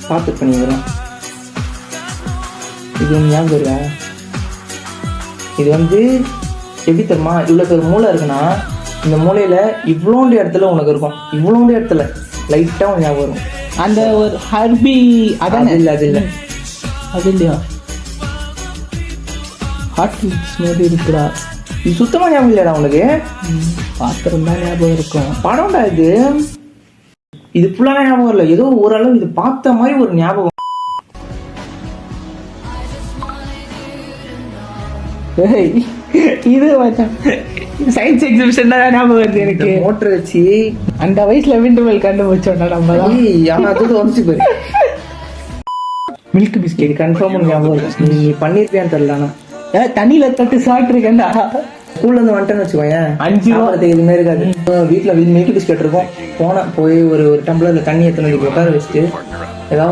பார்த்து பண்ணிக்கிறோம். இது ஞாபகம் இருக்கா? இது வந்து எப்படி தெரியுமா, இவ்வளோ ஒரு மூளை இருக்குன்னா இந்த மூளையில் இவ்வளோண்டு இடத்துல உனக்கு இருக்கும், இவ்வளோண்டு இடத்துல லைட்டாக உனக்கு ஞாபகம் வரும். அந்த ஒரு ஹர்பி அதான் இல்லை அது இல்லை அது இல்லையா? ஹாட் மாதிரி இருக்குடா. இது சுத்தமாக ஞாபகம் இல்லையாடா உனக்கு? பார்த்துருந்தா ஞாபகம் இருக்கும். படம்டா இது. இது ஃபுல்லாக ஞாபகம் இல்லை, ஏதோ ஓரளவு இது பார்த்த மாதிரி ஒரு ஞாபகம். இது சயின்ஸ் எக்ஸிபிஷன் தான் ஞாபகம் வருது எனக்கு. மோட்டர் வச்சு அந்த வயசுல விண்டர்வெல் கண்டுபிடிச்சோம்னா நம்ம தான். ஆனால் அது வந்துச்சு பாரு. மில்க் பிஸ்கெட் இது கன்ஃபார்ம் ஞாபகம் இருக்கும். நீ பண்ணியிருப்பியான்னு தெரியல. ஆனால் தண்ணியில தட்டு சாப்பிட்டுருக்கேன்டா. ஸ்கூல்லேருந்து வந்துட்டேன்னு வச்சுக்கோயேன், 5 ரூபா எதுவுமே இருக்காது. வீட்டில் மில்க் பிஸ்கெட் இருக்கும். போய் ஒரு டம்ளரில் தண்ணி எத்தனை உட்கார வச்சுட்டு